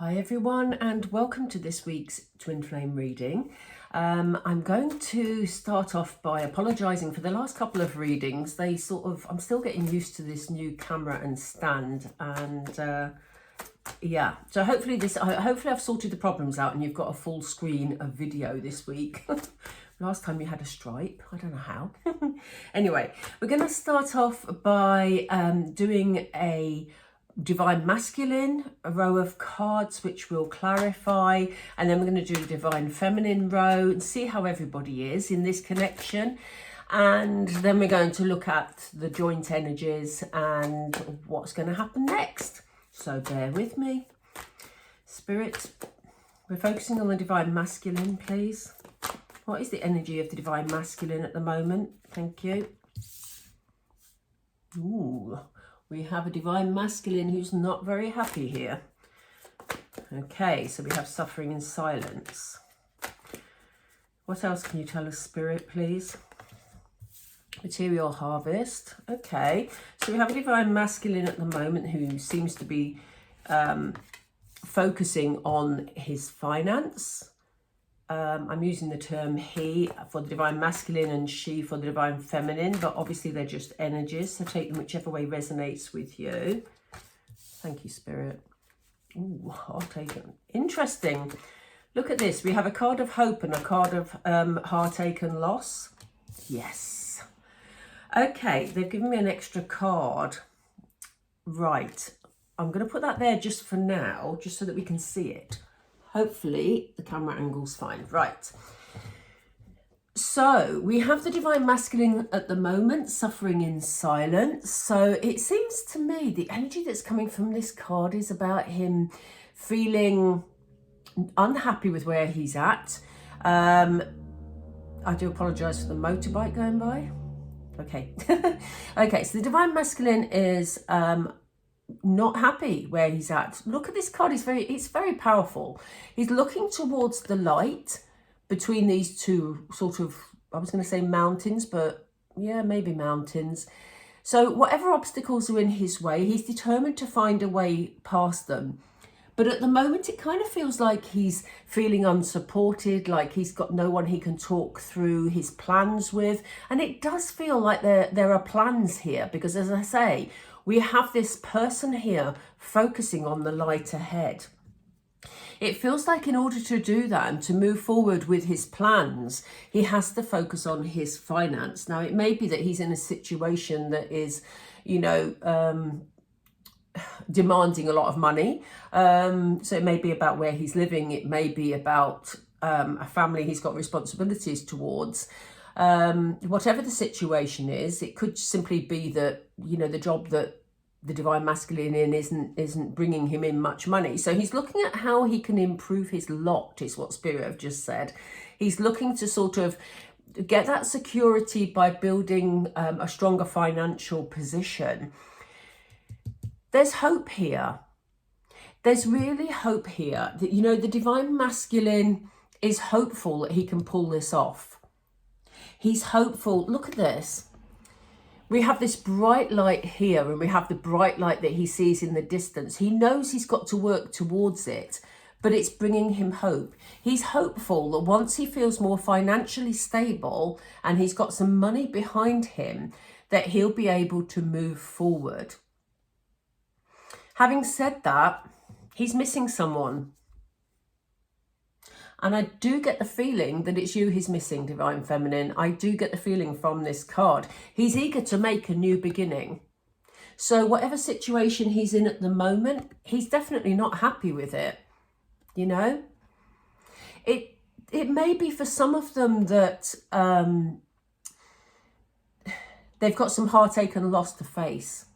Hi everyone, and welcome to this week's Twin Flame reading. I'm going to start off by apologising for the last couple of readings. I'm still getting used to this new camera and stand, and yeah, so hopefully I've sorted the problems out and you've got a full screen of video this week. Last time you had a stripe, I don't know how. Anyway, we're going to start off by doing a Divine Masculine, a row of cards which will clarify, and then we're going to do a Divine Feminine row and see how everybody is in this connection. And then we're going to look at the joint energies and what's going to happen next. So bear with me. Spirit, we're focusing on the Divine Masculine, please. What is the energy of the Divine Masculine at the moment? Thank you. Ooh. We have a Divine Masculine who's not very happy here. Okay, so we have suffering and silence. What else can you tell us, Spirit, please? Material harvest. Okay, so we have a Divine Masculine at the moment who seems to be focusing on his finance. I'm using the term he for the Divine Masculine and she for the Divine Feminine, but obviously they're just energies, so take them whichever way resonates with you. Thank you, Spirit. Ooh, I'll take it. Interesting. Look at this. We have a card of hope and a card of heartache and loss. Yes. Okay, they've given me an extra card. Right. I'm going to put that there just for now, just so that we can see it. Hopefully the camera angle's fine. Right. So we have the Divine Masculine at the moment, suffering in silence. So it seems to me the energy that's coming from this card is about him feeling unhappy with where he's at. I do apologise for the motorbike going by. Okay. Okay, so the Divine Masculine is not happy where he's at. Look at this card. It's very powerful. He's looking towards the light between these two sort of, I was going to say mountains, but yeah, maybe mountains. So whatever obstacles are in his way, he's determined to find a way past them. But at the moment, it kind of feels like he's feeling unsupported, like he's got no one he can talk through his plans with. And it does feel like there are plans here, because as I say, we have this person here focusing on the light ahead. It feels like in order to do that and to move forward with his plans, he has to focus on his finance. Now, it may be that he's in a situation that is, you know, demanding a lot of money. So it may be about where he's living. It may be about a family he's got responsibilities towards. Whatever the situation is, it could simply be that, you know, the job that the Divine Masculine in isn't bringing him in much money. So he's looking at how he can improve his lot, is what Spirit have just said. He's looking to sort of get that security by building a stronger financial position. There's hope here. There's really hope here that, you know, the Divine Masculine is hopeful that he can pull this off. He's hopeful. Look at this. We have this bright light here, and we have the bright light that he sees in the distance. He knows he's got to work towards it, but it's bringing him hope. He's hopeful that once he feels more financially stable and he's got some money behind him, that he'll be able to move forward. Having said that, he's missing someone. And I do get the feeling that it's you he's missing, Divine Feminine. I do get the feeling from this card. He's eager to make a new beginning. So whatever situation he's in at the moment, he's definitely not happy with it. You know? It may be for some of them that they've got some heartache and loss to face.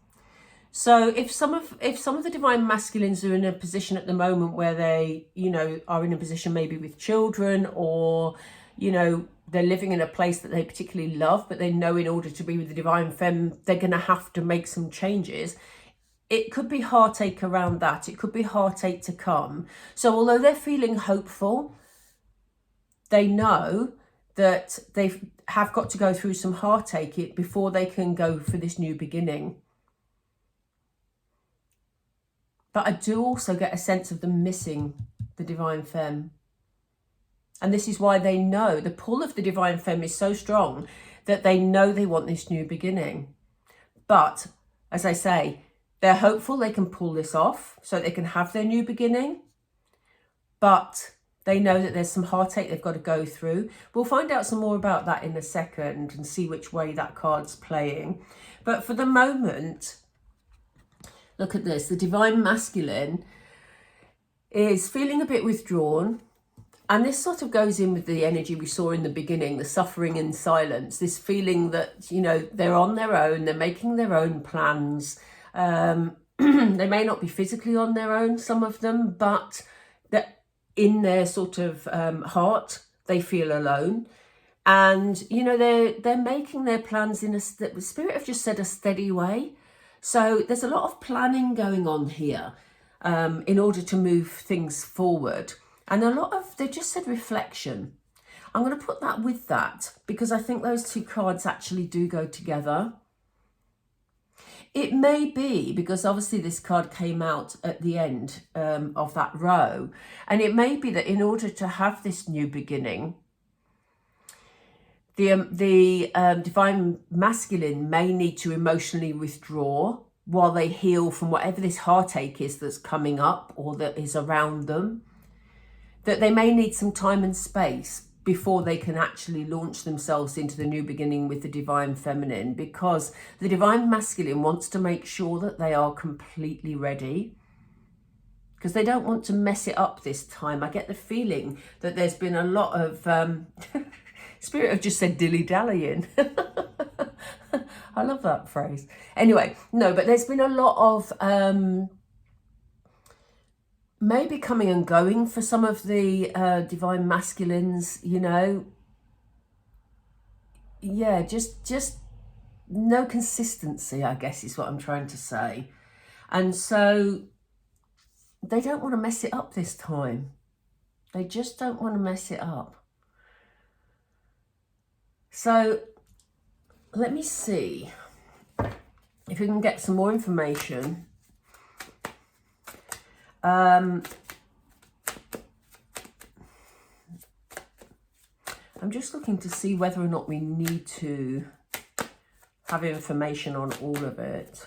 So if some of the Divine Masculines are in a position at the moment where they, you know, are in a position maybe with children, or, you know, they're living in a place that they particularly love, but they know in order to be with the Divine Femme, they're going to have to make some changes. It could be heartache around that. It could be heartache to come. So although they're feeling hopeful, they know that they have got to go through some heartache before they can go for this new beginning. But I do also get a sense of them missing the Divine Femme. And this is why they know the pull of the Divine Femme is so strong that they know they want this new beginning. But as I say, they're hopeful they can pull this off so they can have their new beginning. But they know that there's some heartache they've got to go through. We'll find out some more about that in a second and see which way that card's playing. But for the moment, look at this. The Divine Masculine is feeling a bit withdrawn. And this sort of goes in with the energy we saw in the beginning, the suffering in silence, this feeling that, you know, they're on their own, they're making their own plans. They may not be physically on their own, some of them, but that in their sort of heart, they feel alone. And, you know, they're making their plans in the Spirit have just said a steady way. So there's a lot of planning going on here in order to move things forward. And a lot of, they just said reflection. I'm going to put that with that because I think those two cards actually do go together. It may be because obviously this card came out at the end of that row. And it may be that in order to have this new beginning, the Divine Masculine may need to emotionally withdraw while they heal from whatever this heartache is that's coming up or that is around them. That they may need some time and space before they can actually launch themselves into the new beginning with the Divine Feminine, because the Divine Masculine wants to make sure that they are completely ready, because they don't want to mess it up this time. I get the feeling that there's been a lot of Spirit have just said dilly-dallying. I love that phrase. Anyway, no, but there's been a lot of maybe coming and going for some of the Divine Masculines, you know. Yeah, just no consistency, I guess is what I'm trying to say. And so they don't want to mess it up this time. They just don't want to mess it up. So let me see if we can get some more information. I'm just looking to see whether or not we need to have information on all of it.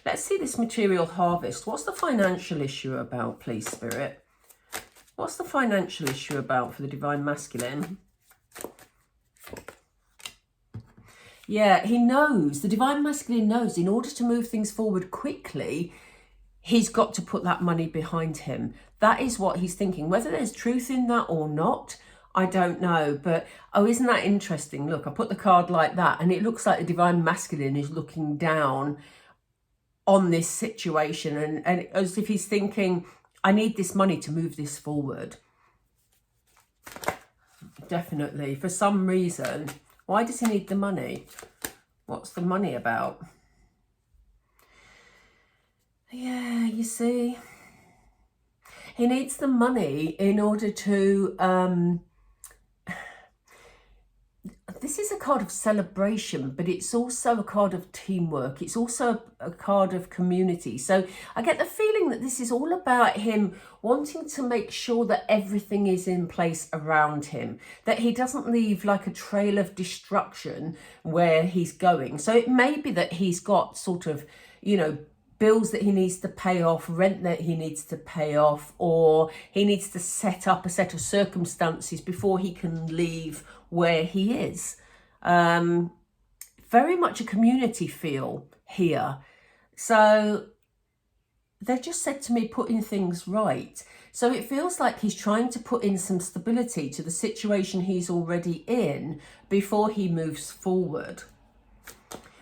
Let's see this material harvest. What's the financial issue about, please, Spirit? What's the financial issue about for the Divine Masculine? Yeah, he knows, the Divine Masculine knows in order to move things forward quickly, he's got to put that money behind him. That is what he's thinking. Whether there's truth in that or not, I don't know. But, oh, isn't that interesting? Look, I put the card like that and it looks like the Divine Masculine is looking down on this situation and as if he's thinking, I need this money to move this forward. Definitely. For some reason. Why does he need the money? What's the money about? Yeah, you see. He needs the money in order to... this is a card of celebration, but it's also a card of teamwork. It's also a card of community. So I get the feeling that this is all about him wanting to make sure that everything is in place around him, that he doesn't leave like a trail of destruction where he's going. So it may be that he's got sort of, you know, bills that he needs to pay off, rent that he needs to pay off, or he needs to set up a set of circumstances before he can leave where he is. Very much a community feel here. So they've just said to me, putting things right. So it feels like he's trying to put in some stability to the situation he's already in before he moves forward.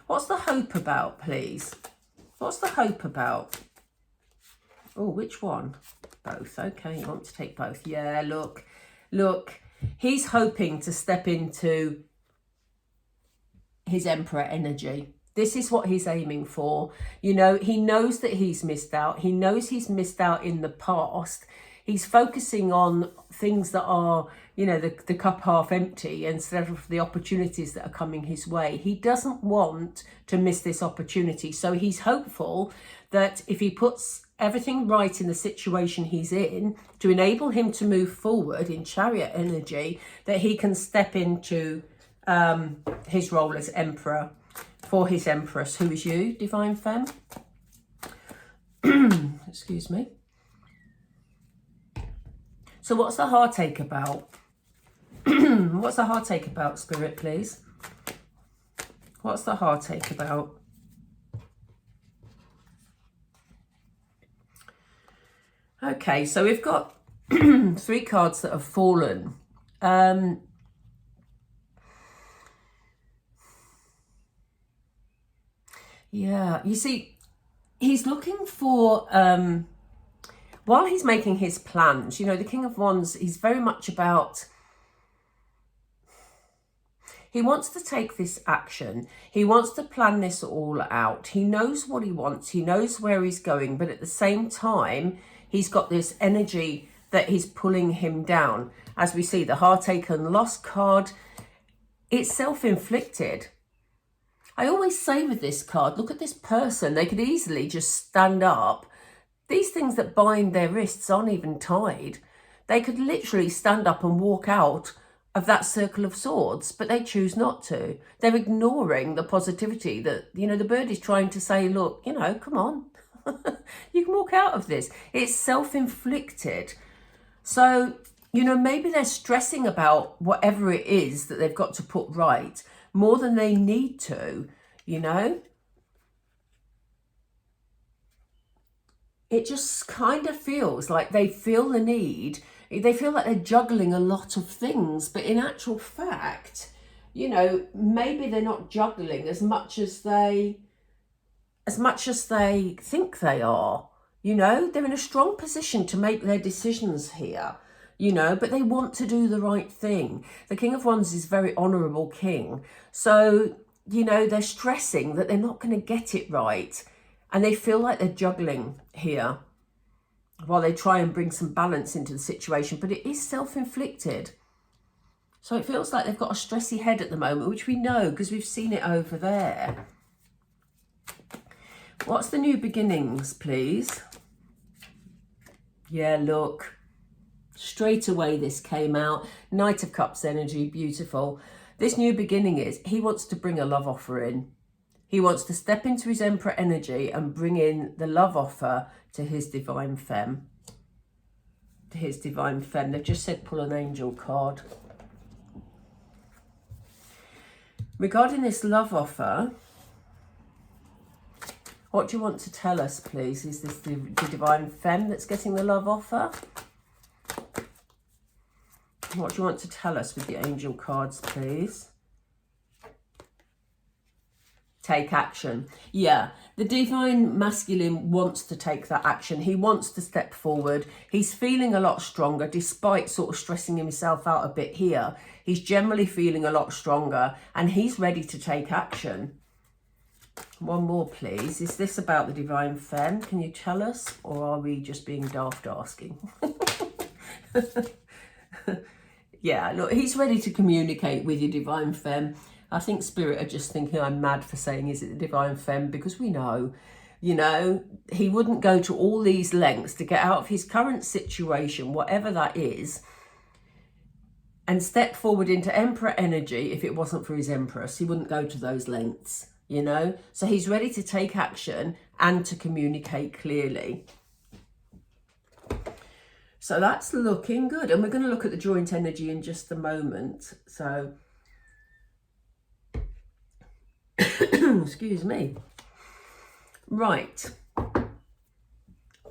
What's the hope about, please? What's the hope about? Oh, which one? Both. Okay, you want to take both. Yeah, look. He's hoping to step into his Emperor energy. This is what he's aiming for. You know, he knows that he's missed out. He knows he's missed out in the past. He's focusing on things that are, you know, the cup half empty instead of the opportunities that are coming his way. He doesn't want to miss this opportunity. So he's hopeful that if he puts everything right in the situation he's in to enable him to move forward in chariot energy, that he can step into his role as emperor for his empress, who is you, Divine Femme. Excuse me. So what's the heartache about? What's the heartache about, Spirit, please? What's the heartache about? Okay, so we've got 3 cards that have fallen. Yeah, you see, he's looking for, while he's making his plans, you know, the King of Wands, he's very much about, he wants to take this action. He wants to plan this all out. He knows what he wants. He knows where he's going. But at the same time, he's got this energy that is pulling him down. As we see, the heartache and loss card, it's self-inflicted. I always say with this card, look at this person. They could easily just stand up. These things that bind their wrists aren't even tied. They could literally stand up and walk out of that circle of swords, but they choose not to. They're ignoring the positivity that, you know, the bird is trying to say, look, you know, come on. You can walk out of this. It's self-inflicted. So, you know, maybe they're stressing about whatever it is that they've got to put right more than they need to, you know. It just kind of feels like they feel the need. They feel like they're juggling a lot of things, but in actual fact, you know, maybe they're not juggling as much as they think they are. You know, they're in a strong position to make their decisions here, you know, but they want to do the right thing. The King of Wands is a very honourable king. So, you know, they're stressing that they're not going to get it right. And they feel like they're juggling here while they try and bring some balance into the situation. But it is self-inflicted. So it feels like they've got a stressy head at the moment, which we know because we've seen it over there. What's the new beginnings, please? Yeah, look. Straight away this came out. Knight of Cups energy, beautiful. This new beginning is, he wants to bring a love offer in. He wants to step into his Emperor energy and bring in the love offer to his Divine Femme. To his Divine Femme. They've just said pull an angel card. Regarding this love offer, what do you want to tell us, please? Is this the Divine Femme that's getting the love offer? What do you want to tell us with the angel cards, please? Take action. Yeah, the Divine Masculine wants to take that action. He wants to step forward. He's feeling a lot stronger despite sort of stressing himself out a bit here. He's generally feeling a lot stronger and he's ready to take action. One more, please. Is this about the Divine Femme? Can you tell us? Or are we just being daft asking? Yeah, look, he's ready to communicate with you, Divine Femme. I think Spirit are just thinking I'm mad for saying, is it the Divine Femme? Because we know, you know, he wouldn't go to all these lengths to get out of his current situation, whatever that is, and step forward into Emperor energy if it wasn't for his Empress. He wouldn't go to those lengths, you know. So he's ready to take action and to communicate clearly. So that's looking good. And we're going to look at the joint energy in just a moment. So, excuse me. Right.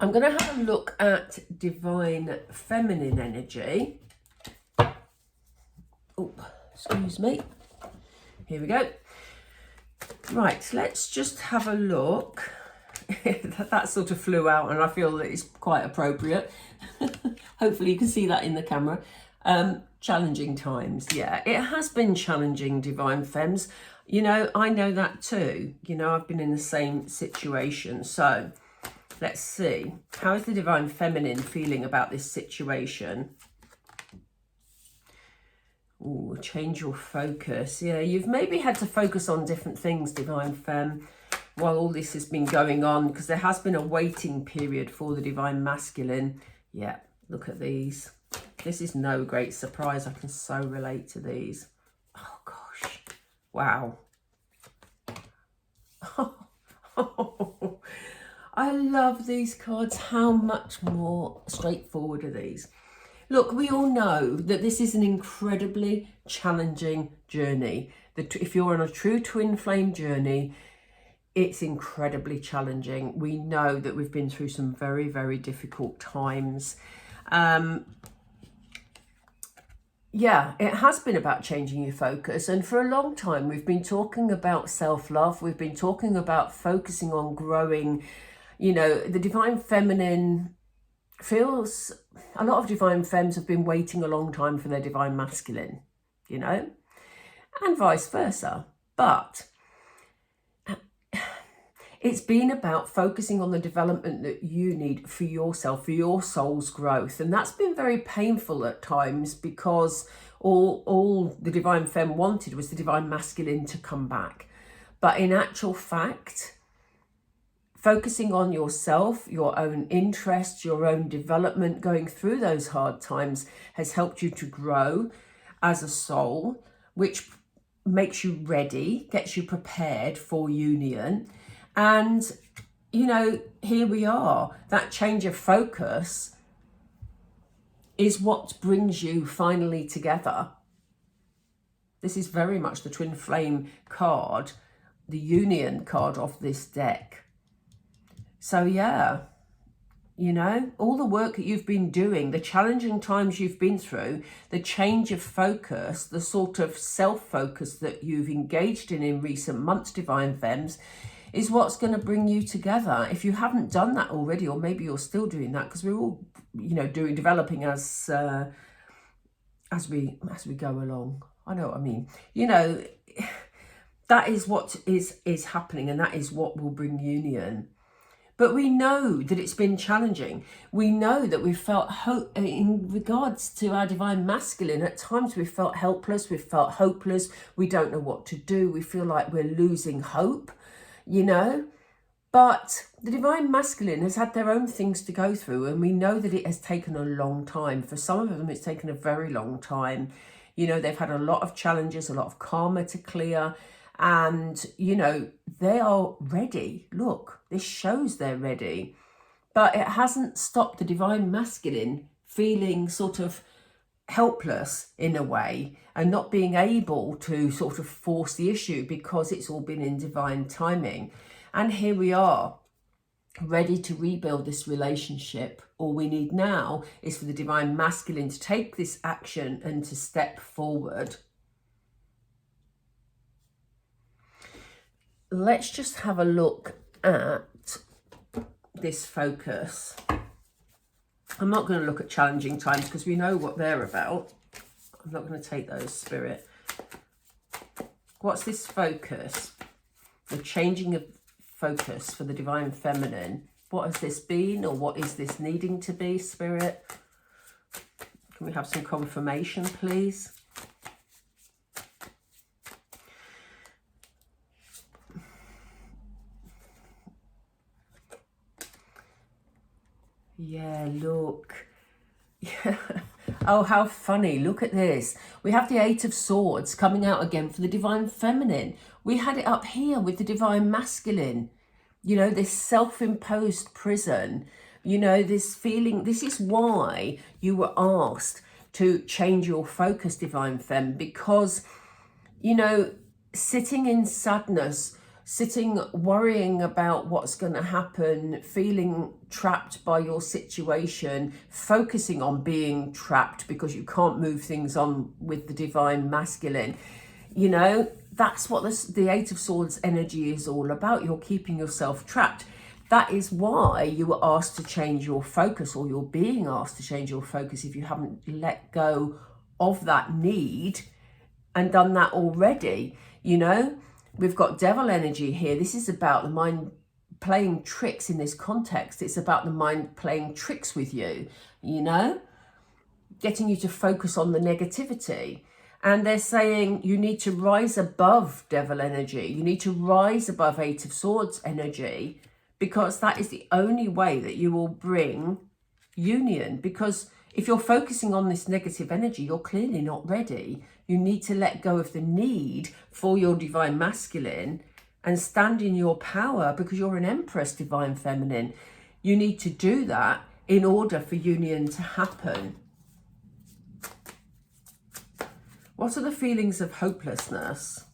I'm going to have a look at Divine Feminine energy. Oh, excuse me. Here we go. Right, let's just have a look. That sort of flew out and I feel that it's quite appropriate. Hopefully you can see that in the camera. Challenging times. Yeah, it has been challenging, Divine Femmes. You know, I know that too. You know, I've been in the same situation. So Let's see. How is the Divine Feminine feeling about this situation? Ooh, change your focus. Yeah, you've maybe had to focus on different things, Divine Femme, while all this has been going on, because there has been a waiting period for the Divine Masculine. Yeah, look at these. This is no great surprise. I can so relate to these. Oh, gosh. Wow. I love these cards. How much more straightforward are these? Look, we all know that this is an incredibly challenging journey. If you're on a true twin flame journey, it's incredibly challenging. We know that we've been through some very, very difficult times. Yeah, it has been about changing your focus. And for a long time, we've been talking about self-love. We've been talking about focusing on growing. You know, the Divine Feminine feels, a lot of Divine Femmes have been waiting a long time for their Divine Masculine, you know, and vice versa. But it's been about focusing on the development that you need for yourself, for your soul's growth. And that's been very painful at times, because all the Divine Femme wanted was the Divine Masculine to come back. But in actual fact, focusing on yourself, your own interests, your own development, going through those hard times has helped you to grow as a soul, which makes you ready, gets you prepared for union. And, you know, here we are. That change of focus is what brings you finally together. This is very much the twin flame card, the union card of this deck. So yeah, you know, all the work that you've been doing, the challenging times you've been through, the change of focus, the sort of self-focus that you've engaged in recent months, Divine Femmes, is what's going to bring you together. If you haven't done that already, or maybe you're still doing that, because we're all, you know, developing as we go along. I know what I mean. You know, that is what is happening, and that is what will bring union. But we know that it's been challenging. We know that we've felt hope in regards to our Divine Masculine. At times we've felt helpless, we've felt hopeless. We don't know what to do. We feel like we're losing hope, you know. But the Divine Masculine has had their own things to go through, and we know that it has taken a long time. For some of them, it's taken a very long time. You know, they've had a lot of challenges, a lot of karma to clear. And, you know, they are ready. Look, this shows they're ready. But it hasn't stopped the Divine Masculine feeling sort of helpless in a way, and not being able to sort of force the issue, because it's all been in divine timing. And here we are, ready to rebuild this relationship. All we need now is for the Divine Masculine to take this action and to step forward. Let's just have a look at this focus. I'm not going to look at challenging times, because we know what they're about. I'm not going to take those, Spirit. What's this focus? The changing of focus for the Divine Feminine. What has this been, or what is this needing to be, Spirit? Can we have some confirmation, please? Yeah, look. Yeah. Oh, how funny. Look at this. We have the Eight of Swords coming out again for the Divine Feminine. We had it up here with the Divine Masculine. You know, this self-imposed prison. You know, this feeling. This is why you were asked to change your focus, Divine Femme. Because, you know, sitting in sadness, sitting worrying about what's going to happen, feeling trapped by your situation, focusing on being trapped because you can't move things on with the Divine Masculine. You know, that's what the Eight of Swords energy is all about. You're keeping yourself trapped. That is why you were asked to change your focus, or you're being asked to change your focus if you haven't let go of that need and done that already. You know, we've got devil energy here. This is about the mind, playing tricks in this context. It's about the mind playing tricks with you, you know, getting you to focus on the negativity. And they're saying you need to rise above devil energy. You need to rise above Eight of Swords energy, because that is the only way that you will bring union. Because if you're focusing on this negative energy, you're clearly not ready. You need to let go of the need for your divine masculine and stand in your power, because you're an Empress divine feminine. You need to do that in order for union to happen. What are the feelings of hopelessness?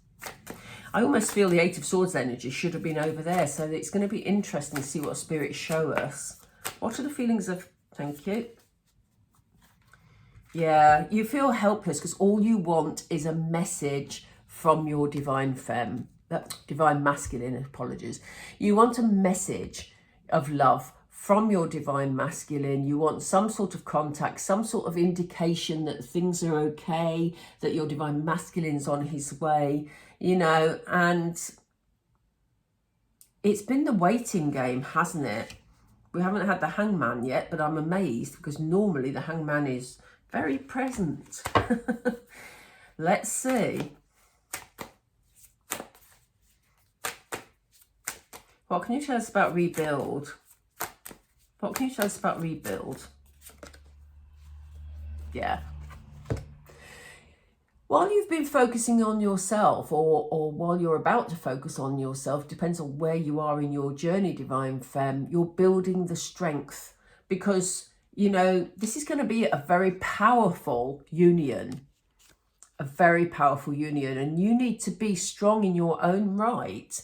I almost feel the Eight of Swords energy should have been over there. So it's going to be interesting to see what spirits show us. What are the feelings of... Thank you. Yeah, you feel helpless because all you want is a message from your divine divine masculine, apologies. You want a message of love from your divine masculine. You want some sort of contact, some sort of indication that things are okay, that your divine masculine's on his way, you know. And it's been the waiting game, hasn't it? We haven't had the Hangman yet, but I'm amazed because normally the Hangman is very present. Let's see. What can you tell us about rebuild? What can you tell us about rebuild? Yeah. While you've been focusing on yourself, or while you're about to focus on yourself, depends on where you are in your journey, divine femme, you're building the strength, because, you know, this is going to be a very powerful union. A very powerful union. And you need to be strong in your own right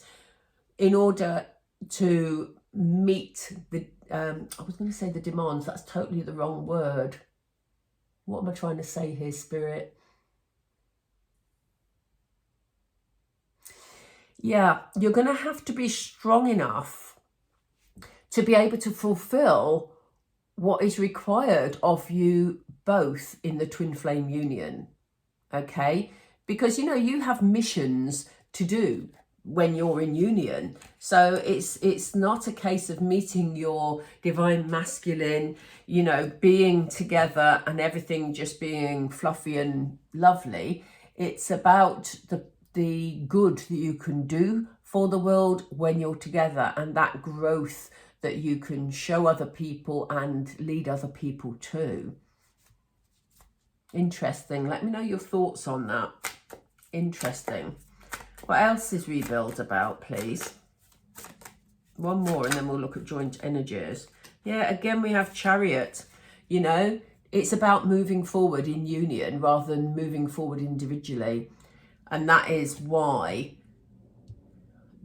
in order to meet the... I was going to say the demands. That's totally the wrong word. What am I trying to say here, Spirit? Yeah, you're going to have to be strong enough to be able to fulfill what is required of you both in the twin flame union. Okay? Because, you know, you have missions to do when you're in union. So it's not a case of meeting your divine masculine, you know, being together and everything just being fluffy and lovely. It's about the good that you can do for the world when you're together, and that growth that you can show other people and lead other people to. Interesting. Let me know your thoughts on that. Interesting. What else is rebuild about, please? One more and then we'll look at joint energies. Yeah, again, we have Chariot. You know, it's about moving forward in union rather than moving forward individually. And that is why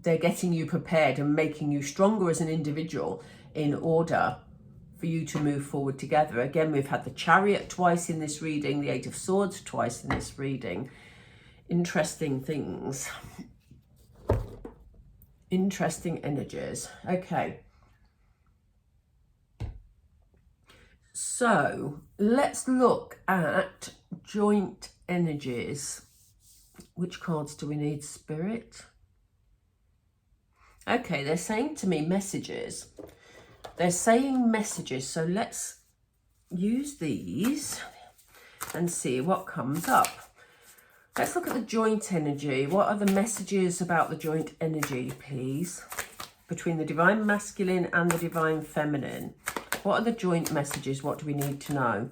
they're getting you prepared and making you stronger as an individual in order for you to move forward together. Again, we've had the Chariot twice in this reading, the Eight of Swords twice in this reading. Interesting things. Interesting energies. Okay. So let's look at joint energies. Which cards do we need, Spirit? Okay, they're saying to me messages. They're saying messages. So let's use these and see what comes up. Let's look at the joint energy. What are the messages about the joint energy, please? Between the divine masculine and the divine feminine. What are the joint messages? What do we need to know?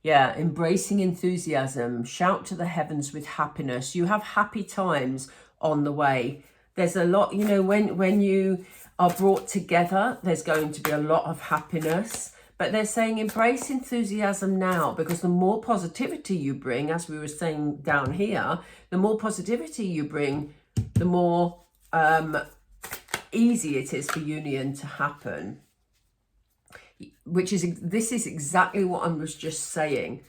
Yeah, embracing enthusiasm. Shout to the heavens with happiness. You have happy times on the way. There's a lot, you know, when you are brought together, there's going to be a lot of happiness. But they're saying embrace enthusiasm now, because the more positivity you bring, as we were saying down here, the more positivity you bring, the more easy it is for union to happen. This is exactly what I was just saying.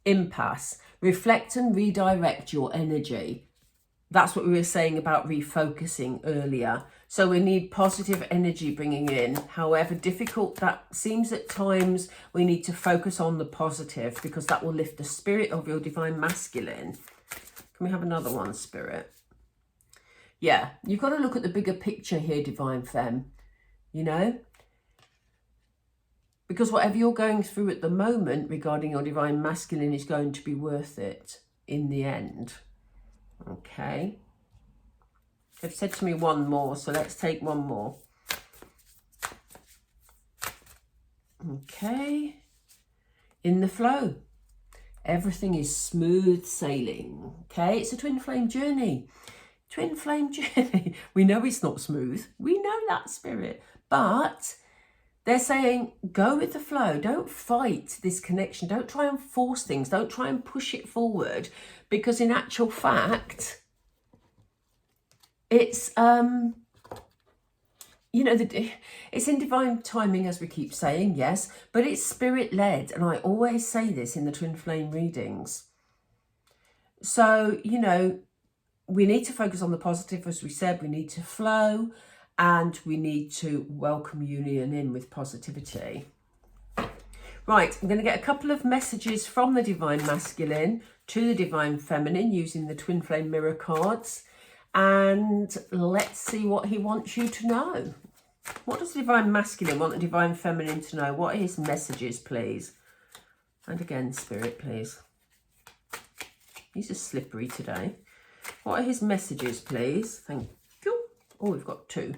Impasse. Reflect and redirect your energy. That's what we were saying about refocusing earlier. So we need positive energy bringing in. However difficult that seems at times, we need to focus on the positive, because that will lift the spirit of your divine masculine. Can we have another one, Spirit? Yeah, you've got to look at the bigger picture here, Divine Femme, you know? Because whatever you're going through at the moment regarding your Divine Masculine is going to be worth it in the end. Okay. They've said to me one more, so let's take one more. Okay. In the flow. Everything is smooth sailing. Okay, it's a twin flame journey. Twin flame journey. We know it's not smooth. We know that, Spirit. But they're saying, go with the flow. Don't fight this connection. Don't try and force things. Don't try and push it forward. Because in actual fact, it's, you know, it's in divine timing, as we keep saying, yes, but it's spirit-led. And I always say this in the twin flame readings. So, you know, we need to focus on the positive, as we said. We need to flow and we need to welcome union in with positivity. Right, I'm going to get a couple of messages from the Divine Masculine to the Divine Feminine using the Twin Flame Mirror cards. And let's see what he wants you to know. What does the Divine Masculine want the Divine Feminine to know? What are his messages, please? And again, Spirit, please. He's just slippery today. What are his messages, please? Thank you. Oh, we've got two.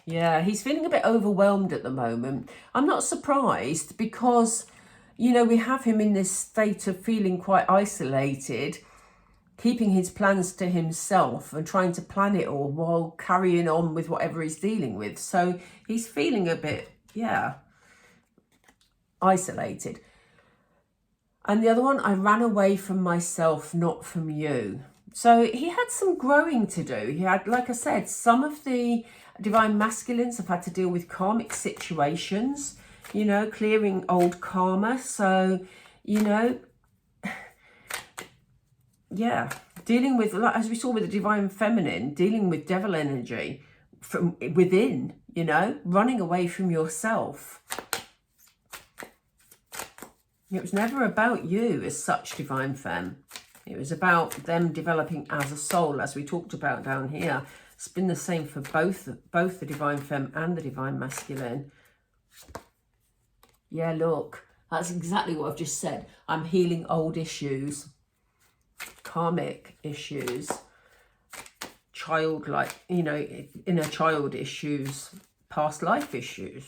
Yeah, he's feeling a bit overwhelmed at the moment. I'm not surprised because, you know, we have him in this state of feeling quite isolated, keeping his plans to himself and trying to plan it all while carrying on with whatever he's dealing with. So he's feeling a bit, yeah, isolated. And the other one, I ran away from myself, not from you. So he had some growing to do. He had, like I said, some of the Divine Masculines have had to deal with karmic situations, you know, clearing old karma. So, you know, yeah, dealing with, like, as we saw with the Divine Feminine, dealing with devil energy from within, you know, running away from yourself. It was never about you as such, Divine Femme. It was about them developing as a soul, as we talked about down here. It's been the same for both the Divine Femme and the Divine Masculine. Yeah, look, that's exactly what I've just said. I'm healing old issues, karmic issues, childlike, you know, inner child issues, past life issues,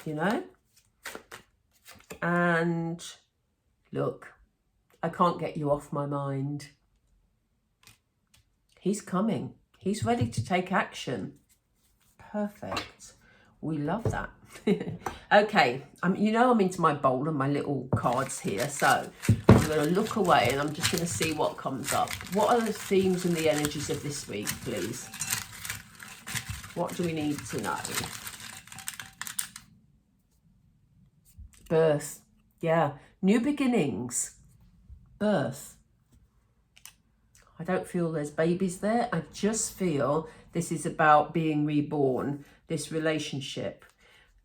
you know. And look, I can't get you off my mind. He's coming. He's ready to take action. Perfect. We love that. Okay, you know I'm into my bowl and my little cards here. So I'm going to look away and I'm just going to see what comes up. What are the themes and the energies of this week, please? What do we need to know? Birth. Yeah. New beginnings. Birth. I don't feel there's babies there. I just feel this is about being reborn, this relationship.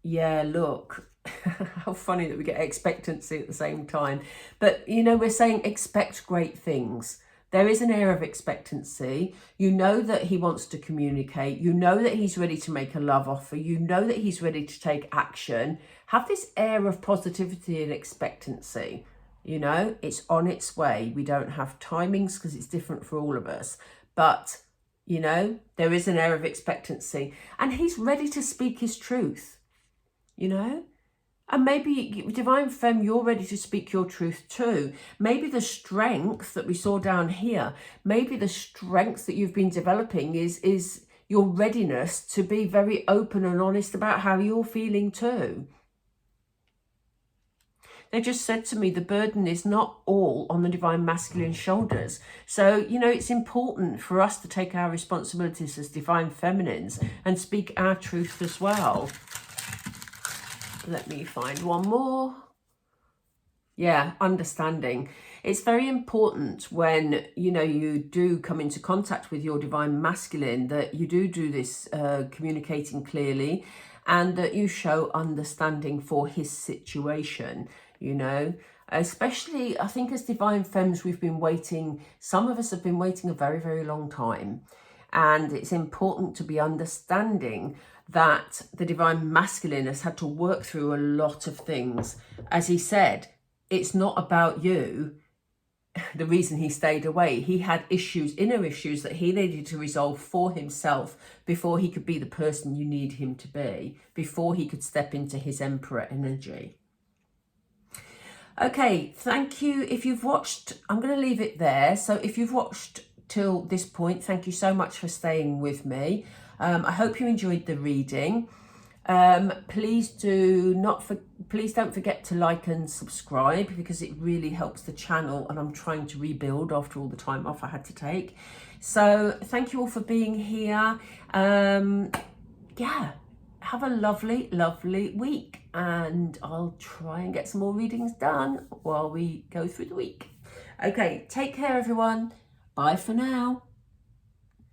Yeah, look, how funny that we get expectancy at the same time. But, you know, we're saying expect great things. There is an air of expectancy. You know that he wants to communicate. You know that he's ready to make a love offer. You know that he's ready to take action. Have this air of positivity and expectancy. You know, it's on its way. We don't have timings because it's different for all of us. But, you know, there is an air of expectancy. And he's ready to speak his truth, you know. And maybe, Divine Femme, you're ready to speak your truth too. Maybe the strength that we saw down here, maybe the strength that you've been developing is your readiness to be very open and honest about how you're feeling too. They just said to me, the burden is not all on the Divine Masculine shoulders. So, you know, it's important for us to take our responsibilities as Divine Feminines and speak our truth as well. Let me find one more. Yeah, understanding. It's very important when, you know, you do come into contact with your Divine Masculine that you do this communicating clearly and that you show understanding for his situation. You know, especially, I think as Divine Femmes, we've been waiting, some of us have been waiting a very, very long time. And it's important to be understanding that the divine masculine has had to work through a lot of things. As he said, it's not about you. The reason he stayed away, he had issues, inner issues that he needed to resolve for himself before he could be the person you need him to be, before he could step into his emperor energy. Okay, thank you. If you've watched, I'm going to leave it there. So if you've watched till this point, thank you so much for staying with me. I hope you enjoyed the reading. Please don't forget to like and subscribe, because it really helps the channel, and I'm trying to rebuild after all the time off I had to take. So thank you all for being here. Yeah, have a lovely week, and I'll try and get some more readings done while we go through the week. Okay, take care everyone. Bye for now.